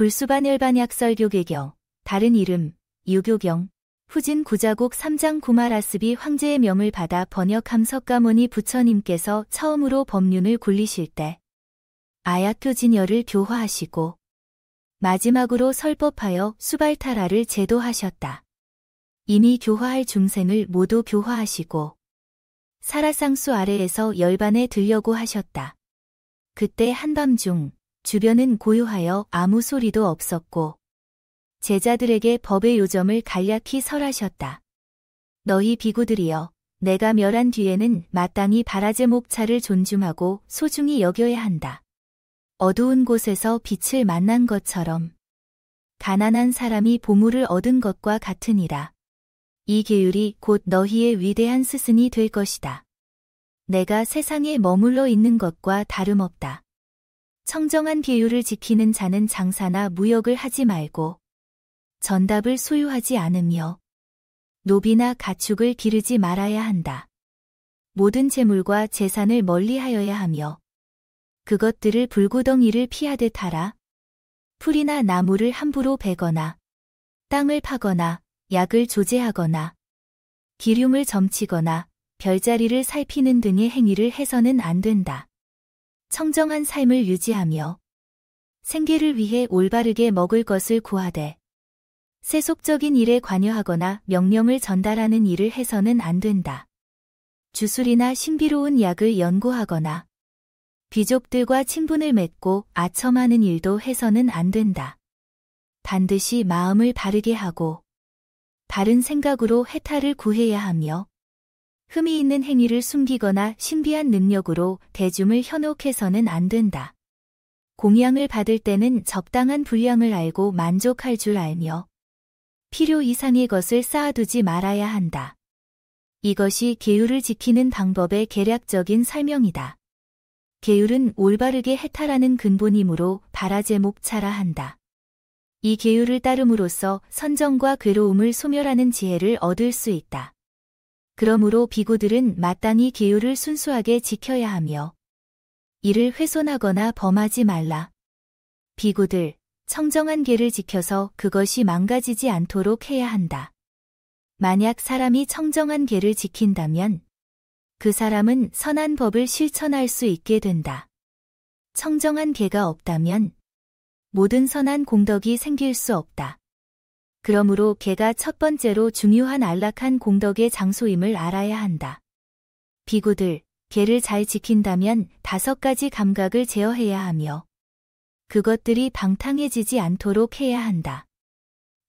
불수반열반약설교계경, 다른 이름, 유교경, 후진 구자국 3장 구마라스비 황제의 명을 받아 번역함 석가모니 부처님께서 처음으로 법륜을 굴리실 때 아약교 진열을 교화하시고 마지막으로 설법하여 수발타라를 제도하셨다. 이미 교화할 중생을 모두 교화하시고 사라상수 아래에서 열반에 들려고 하셨다. 그때 한밤중 주변은 고요하여 아무 소리도 없었고 제자들에게 법의 요점을 간략히 설하셨다. 너희 비구들이여, 내가 멸한 뒤에는 마땅히 바라제 목차를 존중하고 소중히 여겨야 한다. 어두운 곳에서 빛을 만난 것처럼 가난한 사람이 보물을 얻은 것과 같으니라. 이 계율이 곧 너희의 위대한 스승이 될 것이다. 내가 세상에 머물러 있는 것과 다름없다. 청정한 계율을 지키는 자는 장사나 무역을 하지 말고 전답을 소유하지 않으며 노비나 가축을 기르지 말아야 한다. 모든 재물과 재산을 멀리하여야 하며 그것들을 불구덩이를 피하듯 하라. 풀이나 나무를 함부로 베거나 땅을 파거나 약을 조제하거나 기륭을 점치거나 별자리를 살피는 등의 행위를 해서는 안 된다. 청정한 삶을 유지하며 생계를 위해 올바르게 먹을 것을 구하되 세속적인 일에 관여하거나 명령을 전달하는 일을 해서는 안 된다. 주술이나 신비로운 약을 연구하거나 귀족들과 친분을 맺고 아첨하는 일도 해서는 안 된다. 반드시 마음을 바르게 하고 바른 생각으로 해탈을 구해야 하며 흠이 있는 행위를 숨기거나 신비한 능력으로 대중을 현혹해서는 안 된다. 공양을 받을 때는 적당한 분량을 알고 만족할 줄 알며 필요 이상의 것을 쌓아두지 말아야 한다. 이것이 계율을 지키는 방법의 개략적인 설명이다. 계율은 올바르게 해탈하는 근본이므로 바라제목차라 한다. 이 계율을 따름으로써 선정과 괴로움을 소멸하는 지혜를 얻을 수 있다. 그러므로 비구들은 마땅히 계율을 순수하게 지켜야 하며 이를 훼손하거나 범하지 말라. 비구들, 청정한 계를 지켜서 그것이 망가지지 않도록 해야 한다. 만약 사람이 청정한 계를 지킨다면 그 사람은 선한 법을 실천할 수 있게 된다. 청정한 계가 없다면 모든 선한 공덕이 생길 수 없다. 그러므로 계가 첫 번째로 중요한 안락한 공덕의 장소임을 알아야 한다. 비구들, 계를 잘 지킨다면 5가지 감각을 제어해야 하며 그것들이 방탕해지지 않도록 해야 한다.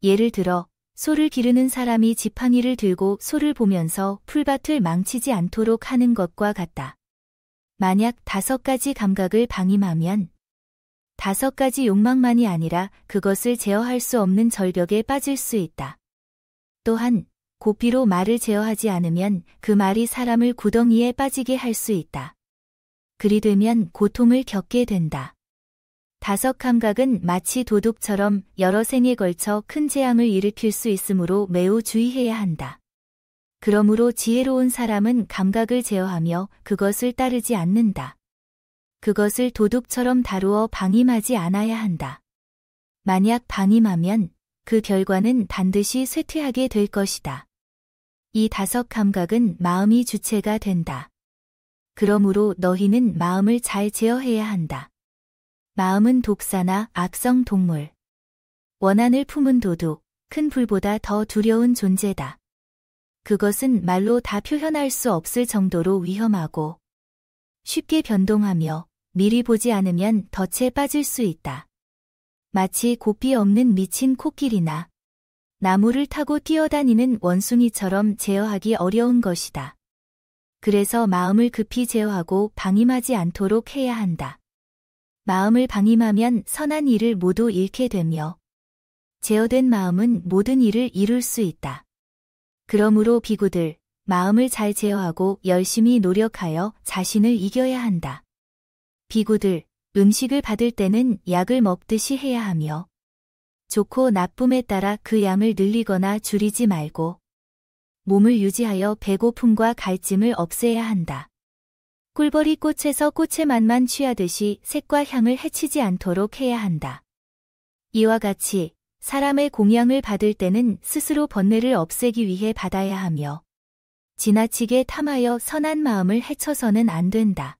예를 들어 소를 기르는 사람이 지팡이를 들고 소를 보면서 풀밭을 망치지 않도록 하는 것과 같다. 만약 5가지 감각을 방임하면 5가지 욕망만이 아니라 그것을 제어할 수 없는 절벽에 빠질 수 있다. 또한 고삐로 말을 제어하지 않으면 그 말이 사람을 구덩이에 빠지게 할 수 있다. 그리 되면 고통을 겪게 된다. 5 감각은 마치 도둑처럼 여러 생에 걸쳐 큰 재앙을 일으킬 수 있으므로 매우 주의해야 한다. 그러므로 지혜로운 사람은 감각을 제어하며 그것을 따르지 않는다. 그것을 도둑처럼 다루어 방임하지 않아야 한다. 만약 방임하면 그 결과는 반드시 쇠퇴하게 될 것이다. 이 5 감각은 마음이 주체가 된다. 그러므로 너희는 마음을 잘 제어해야 한다. 마음은 독사나 악성 동물. 원한을 품은 도둑, 큰 불보다 더 두려운 존재다. 그것은 말로 다 표현할 수 없을 정도로 위험하고 쉽게 변동하며 미리 보지 않으면 덫에 빠질 수 있다. 마치 고삐 없는 미친 코끼리나 나무를 타고 뛰어다니는 원숭이처럼 제어하기 어려운 것이다. 그래서 마음을 급히 제어하고 방임하지 않도록 해야 한다. 마음을 방임하면 선한 일을 모두 잃게 되며 제어된 마음은 모든 일을 이룰 수 있다. 그러므로 비구들, 마음을 잘 제어하고 열심히 노력하여 자신을 이겨야 한다. 비구들, 음식을 받을 때는 약을 먹듯이 해야 하며 좋고 나쁨에 따라 그 양을 늘리거나 줄이지 말고 몸을 유지하여 배고픔과 갈증을 없애야 한다. 꿀벌이 꽃에서 꽃의 맛만 취하듯이 색과 향을 해치지 않도록 해야 한다. 이와 같이 사람의 공양을 받을 때는 스스로 번뇌를 없애기 위해 받아야 하며 지나치게 탐하여 선한 마음을 해쳐서는 안 된다.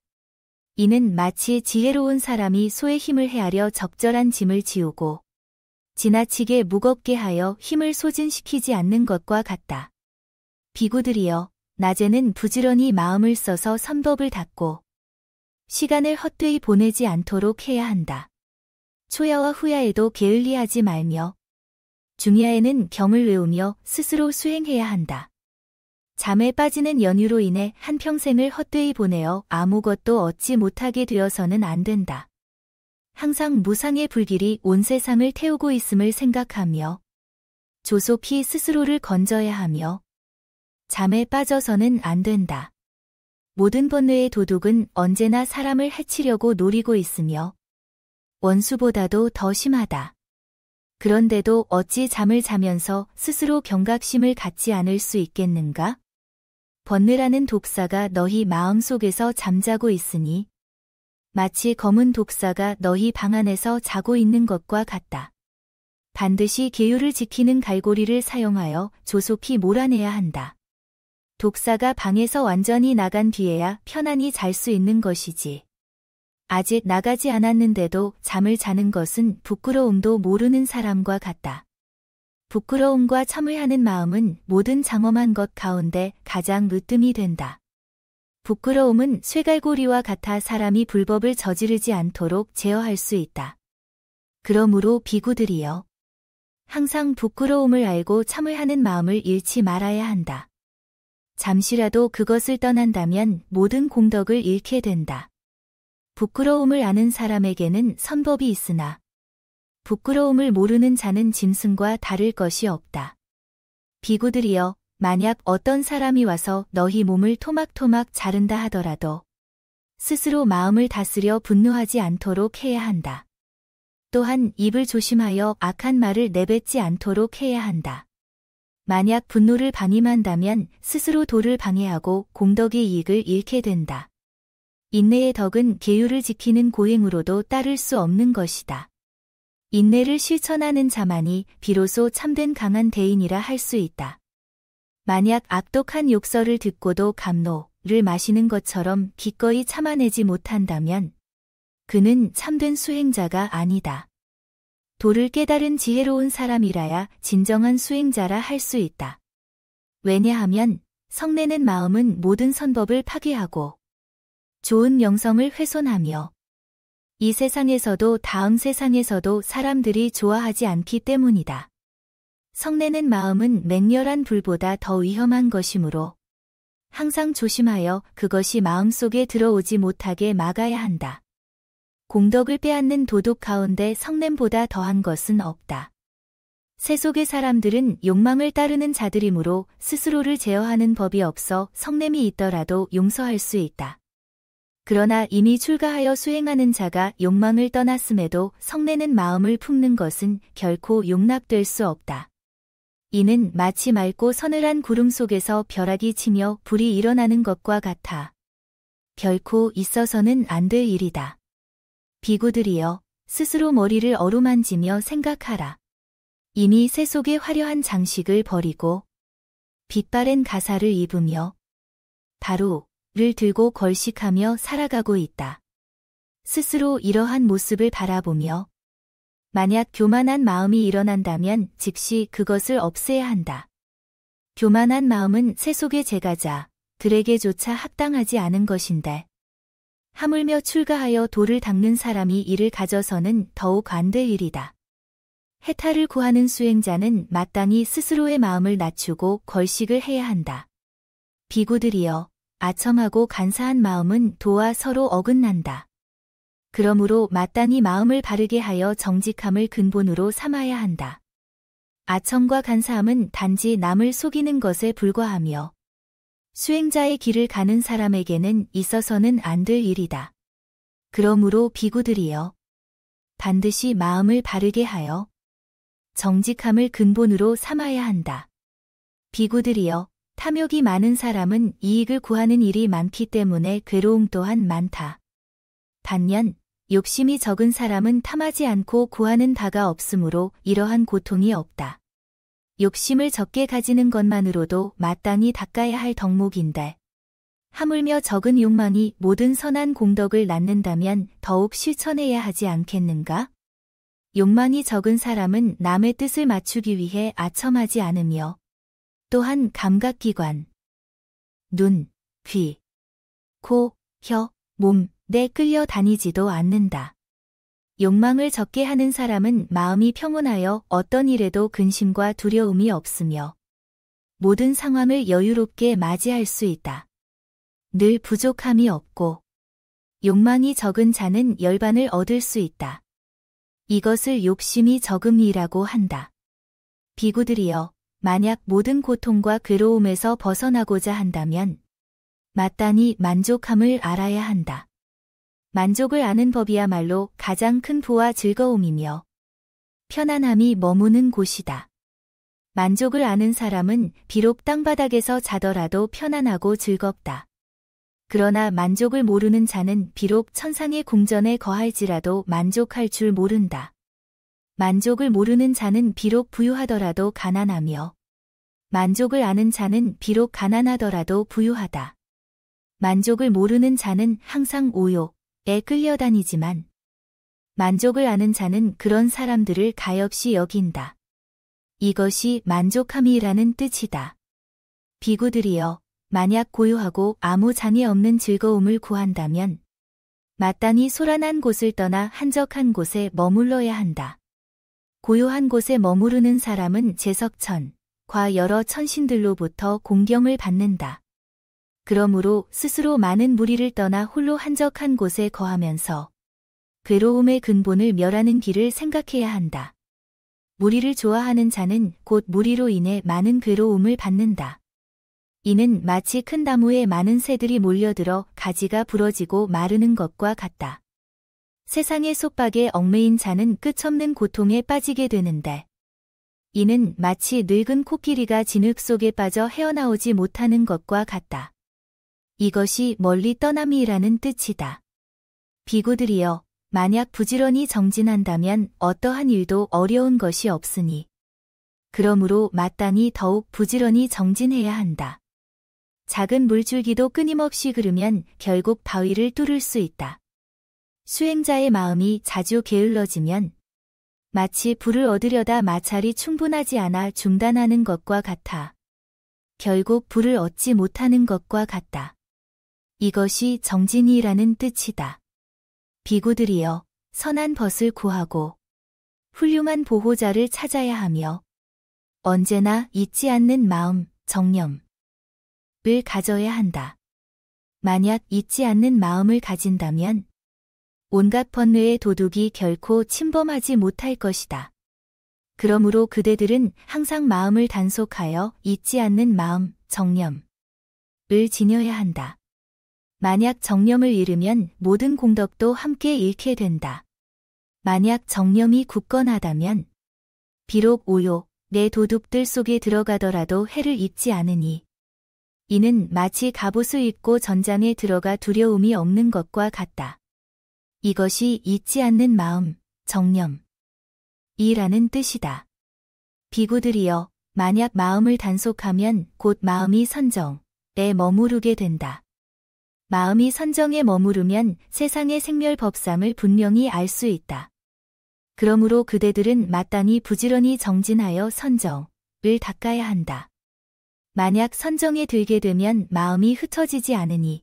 이는 마치 지혜로운 사람이 소의 힘을 헤아려 적절한 짐을 지우고 지나치게 무겁게 하여 힘을 소진시키지 않는 것과 같다. 비구들이여, 낮에는 부지런히 마음을 써서 선법을 닦고 시간을 헛되이 보내지 않도록 해야 한다. 초야와 후야에도 게을리하지 말며 중야에는 경을 외우며 스스로 수행해야 한다. 잠에 빠지는 연유로 인해 한평생을 헛되이 보내어 아무것도 얻지 못하게 되어서는 안 된다. 항상 무상의 불길이 온 세상을 태우고 있음을 생각하며 조속히 스스로를 건져야 하며 잠에 빠져서는 안 된다. 모든 번뇌의 도둑은 언제나 사람을 해치려고 노리고 있으며 원수보다도 더 심하다. 그런데도 어찌 잠을 자면서 스스로 경각심을 갖지 않을 수 있겠는가? 번뇌라는 독사가 너희 마음속에서 잠자고 있으니 마치 검은 독사가 너희 방 안에서 자고 있는 것과 같다. 반드시 계율을 지키는 갈고리를 사용하여 조속히 몰아내야 한다. 독사가 방에서 완전히 나간 뒤에야 편안히 잘 수 있는 것이지. 아직 나가지 않았는데도 잠을 자는 것은 부끄러움도 모르는 사람과 같다. 부끄러움과 참회하는 마음은 모든 장엄한 것 가운데 가장 으뜸이 된다. 부끄러움은 쇠갈고리와 같아 사람이 불법을 저지르지 않도록 제어할 수 있다. 그러므로 비구들이여, 항상 부끄러움을 알고 참회하는 마음을 잃지 말아야 한다. 잠시라도 그것을 떠난다면 모든 공덕을 잃게 된다. 부끄러움을 아는 사람에게는 선법이 있으나 부끄러움을 모르는 자는 짐승과 다를 것이 없다. 비구들이여, 만약 어떤 사람이 와서 너희 몸을 토막토막 자른다 하더라도 스스로 마음을 다스려 분노하지 않도록 해야 한다. 또한 입을 조심하여 악한 말을 내뱉지 않도록 해야 한다. 만약 분노를 방임한다면 스스로 도를 방해하고 공덕의 이익을 잃게 된다. 인내의 덕은 계율을 지키는 고행으로도 따를 수 없는 것이다. 인내를 실천하는 자만이 비로소 참된 강한 대인이라 할 수 있다. 만약 악독한 욕설을 듣고도 감로를 마시는 것처럼 기꺼이 참아내지 못한다면 그는 참된 수행자가 아니다. 도를 깨달은 지혜로운 사람이라야 진정한 수행자라 할 수 있다. 왜냐하면 성내는 마음은 모든 선법을 파괴하고 좋은 명성을 훼손하며 이 세상에서도 다음 세상에서도 사람들이 좋아하지 않기 때문이다. 성내는 마음은 맹렬한 불보다 더 위험한 것이므로 항상 조심하여 그것이 마음속에 들어오지 못하게 막아야 한다. 공덕을 빼앗는 도둑 가운데 성냄보다 더한 것은 없다. 세속의 사람들은 욕망을 따르는 자들이므로 스스로를 제어하는 법이 없어 성냄이 있더라도 용서할 수 있다. 그러나 이미 출가하여 수행하는 자가 욕망을 떠났음에도 성내는 마음을 품는 것은 결코 용납될 수 없다. 이는 마치 맑고 서늘한 구름 속에서 벼락이 치며 불이 일어나는 것과 같아 결코 있어서는 안 될 일이다. 비구들이여, 스스로 머리를 어루만지며 생각하라. 이미 세속의 화려한 장식을 버리고 빛바랜 가사를 입으며 바로 를 들고 걸식하며 살아가고 있다. 스스로 이러한 모습을 바라보며 만약 교만한 마음이 일어난다면 즉시 그것을 없애야 한다. 교만한 마음은 세속의 제가자들에게조차 합당하지 않은 것인데 하물며 출가하여 도를 닦는 사람이 이를 가져서는 더욱 안 될 일이다. 해탈을 구하는 수행자는 마땅히 스스로의 마음을 낮추고 걸식을 해야 한다. 비구들이여, 아첨하고 간사한 마음은 도와 서로 어긋난다. 그러므로 마땅히 마음을 바르게 하여 정직함을 근본으로 삼아야 한다. 아첨과 간사함은 단지 남을 속이는 것에 불과하며 수행자의 길을 가는 사람에게는 있어서는 안 될 일이다. 그러므로 비구들이여, 반드시 마음을 바르게 하여 정직함을 근본으로 삼아야 한다. 비구들이여, 탐욕이 많은 사람은 이익을 구하는 일이 많기 때문에 괴로움 또한 많다. 반면 욕심이 적은 사람은 탐하지 않고 구하는 바가 없으므로 이러한 고통이 없다. 욕심을 적게 가지는 것만으로도 마땅히 닦아야 할 덕목인데 하물며 적은 욕망이 모든 선한 공덕을 낳는다면 더욱 실천해야 하지 않겠는가? 욕망이 적은 사람은 남의 뜻을 맞추기 위해 아첨하지 않으며 또한 감각기관, 눈, 귀, 코, 혀, 몸에 끌려다니지도 않는다. 욕망을 적게 하는 사람은 마음이 평온하여 어떤 일에도 근심과 두려움이 없으며 모든 상황을 여유롭게 맞이할 수 있다. 늘 부족함이 없고 욕망이 적은 자는 열반을 얻을 수 있다. 이것을 욕심이 적음이라고 한다. 비구들이여, 만약 모든 고통과 괴로움에서 벗어나고자 한다면 마땅히 만족함을 알아야 한다. 만족을 아는 법이야말로 가장 큰 부와 즐거움이며 편안함이 머무는 곳이다. 만족을 아는 사람은 비록 땅바닥에서 자더라도 편안하고 즐겁다. 그러나 만족을 모르는 자는 비록 천상의 궁전에 거할지라도 만족할 줄 모른다. 만족을 모르는 자는 비록 부유하더라도 가난하며 만족을 아는 자는 비록 가난하더라도 부유하다. 만족을 모르는 자는 항상 오욕에 끌려다니지만 만족을 아는 자는 그런 사람들을 가엾이 여긴다. 이것이 만족함이라는 뜻이다. 비구들이여, 만약 고요하고 아무 장애 없는 즐거움을 구한다면 마땅히 소란한 곳을 떠나 한적한 곳에 머물러야 한다. 고요한 곳에 머무르는 사람은 제석천과 여러 천신들로부터 공경을 받는다. 그러므로 스스로 많은 무리를 떠나 홀로 한적한 곳에 거하면서 괴로움의 근본을 멸하는 길을 생각해야 한다. 무리를 좋아하는 자는 곧 무리로 인해 많은 괴로움을 받는다. 이는 마치 큰 나무에 많은 새들이 몰려들어 가지가 부러지고 마르는 것과 같다. 세상의 속박에 얽매인 자는 끝없는 고통에 빠지게 되는데 이는 마치 늙은 코끼리가 진흙 속에 빠져 헤어나오지 못하는 것과 같다. 이것이 멀리 떠남이라는 뜻이다. 비구들이여, 만약 부지런히 정진한다면 어떠한 일도 어려운 것이 없으니 그러므로 마땅히 더욱 부지런히 정진해야 한다. 작은 물줄기도 끊임없이 흐르면 결국 바위를 뚫을 수 있다. 수행자의 마음이 자주 게을러지면 마치 불을 얻으려다 마찰이 충분하지 않아 중단하는 것과 같아 결국 불을 얻지 못하는 것과 같다. 이것이 정진이라는 뜻이다. 비구들이여, 선한 벗을 구하고 훌륭한 보호자를 찾아야 하며 언제나 잊지 않는 마음, 정념을 가져야 한다. 만약 잊지 않는 마음을 가진다면 온갖 번뇌의 도둑이 결코 침범하지 못할 것이다. 그러므로 그대들은 항상 마음을 단속하여 잊지 않는 마음, 정념을 지녀야 한다. 만약 정념을 잃으면 모든 공덕도 함께 잃게 된다. 만약 정념이 굳건하다면 비록 오욕의 도둑들 속에 들어가더라도 해를 입지 않으니 이는 마치 갑옷을 입고 전장에 들어가 두려움이 없는 것과 같다. 이것이 잊지 않는 마음, 정념이라는 뜻이다. 비구들이여, 만약 마음을 단속하면 곧 마음이 선정에 머무르게 된다. 마음이 선정에 머무르면 세상의 생멸법상을 분명히 알 수 있다. 그러므로 그대들은 마땅히 부지런히 정진하여 선정을 닦아야 한다. 만약 선정에 들게 되면 마음이 흩어지지 않으니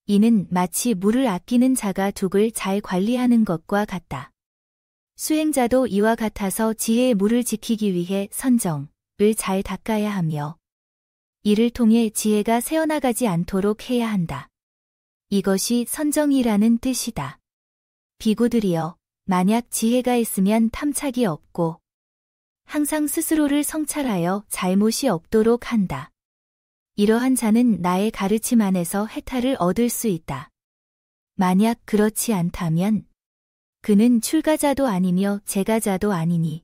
이는 마치 물을 아끼는 자가 둑을 잘 관리하는 것과 같다. 수행자도 이와 같아서 지혜의 물을 지키기 위해 선정을 잘 닦아야 하며 이를 통해 지혜가 새어나가지 않도록 해야 한다. 이것이 선정이라는 뜻이다. 비구들이여, 만약 지혜가 있으면 탐착이 없고 항상 스스로를 성찰하여 잘못이 없도록 한다. 이러한 자는 나의 가르침 안에서 해탈을 얻을 수 있다. 만약 그렇지 않다면 그는 출가자도 아니며 제가자도 아니니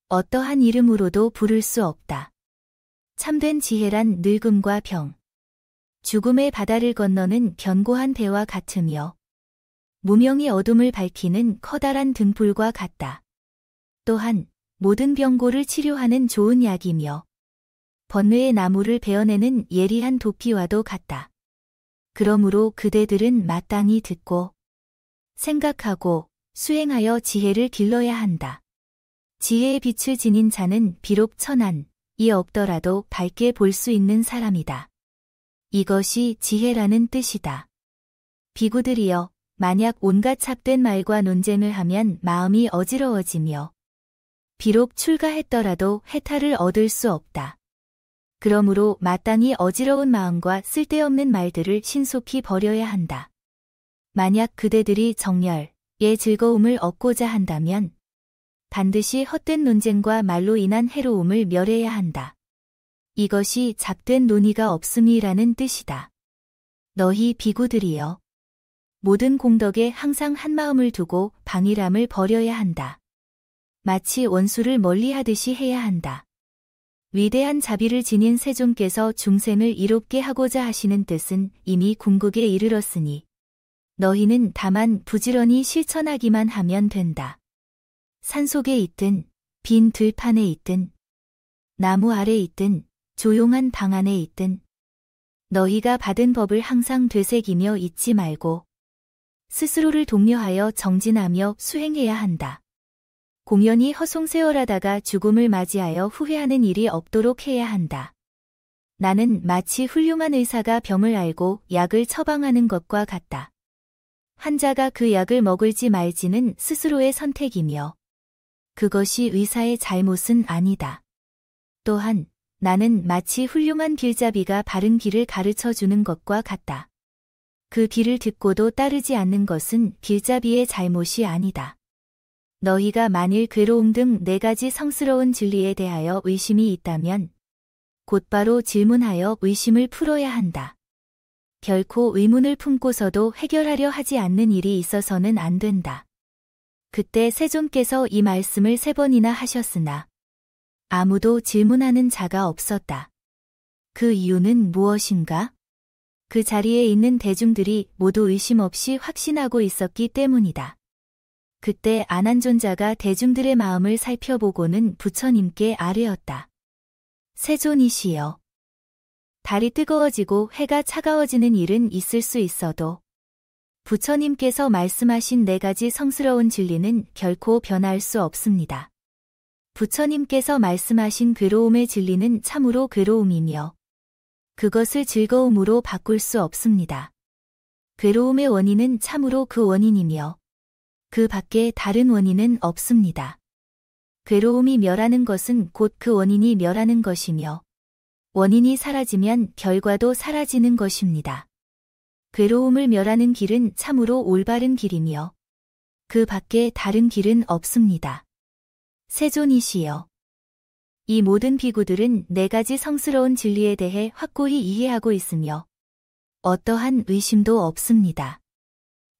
어떠한 이름으로도 부를 수 없다. 참된 지혜란 늙음과 병, 죽음의 바다를 건너는 견고한 배와 같으며 무명의 어둠을 밝히는 커다란 등불과 같다. 또한 모든 병고를 치료하는 좋은 약이며 번뇌의 나무를 베어내는 예리한 도피와도 같다. 그러므로 그대들은 마땅히 듣고 생각하고 수행하여 지혜를 길러야 한다. 지혜의 빛을 지닌 자는 비록 천한이 없더라도 밝게 볼 수 있는 사람이다. 이것이 지혜라는 뜻이다. 비구들이여, 만약 온갖 착된 말과 논쟁을 하면 마음이 어지러워지며 비록 출가했더라도 해탈을 얻을 수 없다. 그러므로 마땅히 어지러운 마음과 쓸데없는 말들을 신속히 버려야 한다. 만약 그대들이 정열의 즐거움을 얻고자 한다면 반드시 헛된 논쟁과 말로 인한 해로움을 멸해야 한다. 이것이 잡된 논의가 없음이라는 뜻이다. 너희 비구들이여, 모든 공덕에 항상 한마음을 두고 방일함을 버려야 한다. 마치 원수를 멀리하듯이 해야 한다. 위대한 자비를 지닌 세존께서 중생을 이롭게 하고자 하시는 뜻은 이미 궁극에 이르렀으니 너희는 다만 부지런히 실천하기만 하면 된다. 산속에 있든 빈 들판에 있든 나무 아래 있든 조용한 방 안에 있든 너희가 받은 법을 항상 되새기며 잊지 말고 스스로를 독려하여 정진하며 수행해야 한다. 공연히 허송세월하다가 죽음을 맞이하여 후회하는 일이 없도록 해야 한다. 나는 마치 훌륭한 의사가 병을 알고 약을 처방하는 것과 같다. 환자가 그 약을 먹을지 말지는 스스로의 선택이며 그것이 의사의 잘못은 아니다. 또한 나는 마치 훌륭한 길잡이가 바른 길을 가르쳐 주는 것과 같다. 그 길을 듣고도 따르지 않는 것은 길잡이의 잘못이 아니다. 너희가 만일 괴로움 등 4가지 성스러운 진리에 대하여 의심이 있다면 곧바로 질문하여 의심을 풀어야 한다. 결코 의문을 품고서도 해결하려 하지 않는 일이 있어서는 안 된다. 그때 세존께서 이 말씀을 3번이나 하셨으나 아무도 질문하는 자가 없었다. 그 이유는 무엇인가? 그 자리에 있는 대중들이 모두 의심 없이 확신하고 있었기 때문이다. 그때 아난존자가 대중들의 마음을 살펴보고는 부처님께 아뢰었다. 세존이시여, 달이 뜨거워지고 해가 차가워지는 일은 있을 수 있어도 부처님께서 말씀하신 4가지 성스러운 진리는 결코 변할 수 없습니다. 부처님께서 말씀하신 괴로움의 진리는 참으로 괴로움이며 그것을 즐거움으로 바꿀 수 없습니다. 괴로움의 원인은 참으로 그 원인이며 그 밖에 다른 원인은 없습니다. 괴로움이 멸하는 것은 곧 그 원인이 멸하는 것이며 원인이 사라지면 결과도 사라지는 것입니다. 괴로움을 멸하는 길은 참으로 올바른 길이며 그 밖에 다른 길은 없습니다. 세존이시여, 이 모든 비구들은 4가지 성스러운 진리에 대해 확고히 이해하고 있으며 어떠한 의심도 없습니다.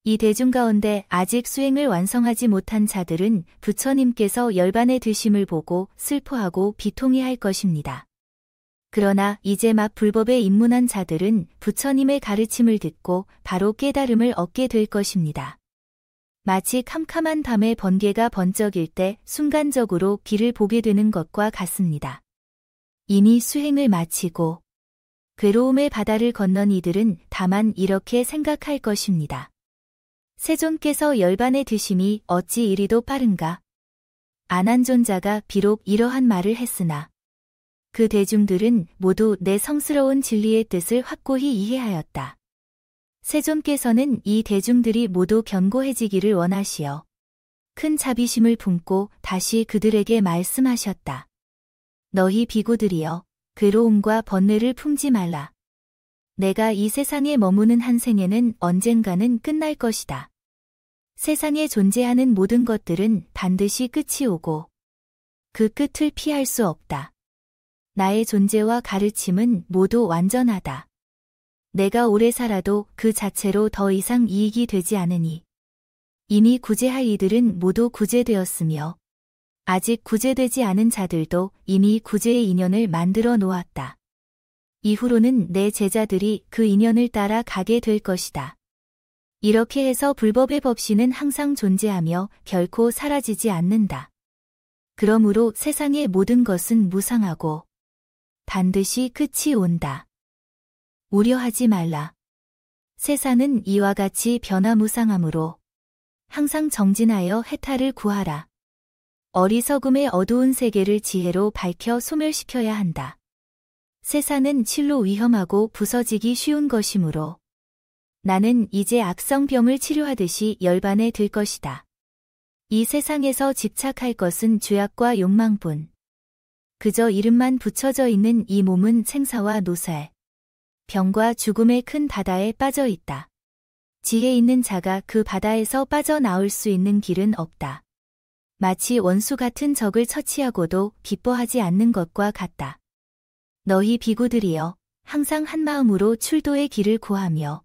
이 대중 가운데 아직 수행을 완성하지 못한 자들은 부처님께서 열반의 드심을 보고 슬퍼하고 비통해할 것입니다. 그러나 이제 막 불법에 입문한 자들은 부처님의 가르침을 듣고 바로 깨달음을 얻게 될 것입니다. 마치 캄캄한 밤에 번개가 번쩍일 때 순간적으로 길을 보게 되는 것과 같습니다. 이미 수행을 마치고 괴로움의 바다를 건넌 이들은 다만 이렇게 생각할 것입니다. 세존께서 열반의 드심이 어찌 이리도 빠른가? 아난존자가 비록 이러한 말을 했으나 그 대중들은 모두 내 성스러운 진리의 뜻을 확고히 이해하였다. 세존께서는 이 대중들이 모두 견고해지기를 원하시어 큰 자비심을 품고 다시 그들에게 말씀하셨다. 너희 비구들이여, 괴로움과 번뇌를 품지 말라. 내가 이 세상에 머무는 한 생에는 언젠가는 끝날 것이다. 세상에 존재하는 모든 것들은 반드시 끝이 오고 그 끝을 피할 수 없다. 나의 존재와 가르침은 모두 완전하다. 내가 오래 살아도 그 자체로 더 이상 이익이 되지 않으니 이미 구제할 이들은 모두 구제되었으며 아직 구제되지 않은 자들도 이미 구제의 인연을 만들어 놓았다. 이후로는 내 제자들이 그 인연을 따라 가게 될 것이다. 이렇게 해서 불법의 법신은 항상 존재하며 결코 사라지지 않는다. 그러므로 세상의 모든 것은 무상하고 반드시 끝이 온다. 우려하지 말라. 세상은 이와 같이 변화무상하므로 항상 정진하여 해탈을 구하라. 어리석음의 어두운 세계를 지혜로 밝혀 소멸시켜야 한다. 세상은 실로 위험하고 부서지기 쉬운 것이므로 나는 이제 악성병을 치료하듯이 열반에 들 것이다. 이 세상에서 집착할 것은 죄악과 욕망뿐. 그저 이름만 붙여져 있는 이 몸은 생사와 노살, 병과 죽음의 큰 바다에 빠져 있다. 지혜 있는 자가 그 바다에서 빠져나올 수 있는 길은 없다. 마치 원수 같은 적을 처치하고도 기뻐하지 않는 것과 같다. 너희 비구들이여, 항상 한마음으로 출도의 길을 구하며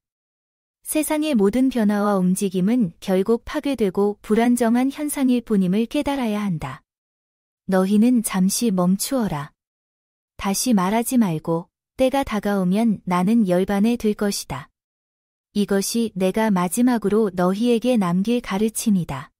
세상의 모든 변화와 움직임은 결국 파괴되고 불안정한 현상일 뿐임을 깨달아야 한다. 너희는 잠시 멈추어라. 다시 말하지 말고 때가 다가오면 나는 열반에 들 것이다. 이것이 내가 마지막으로 너희에게 남길 가르침이다.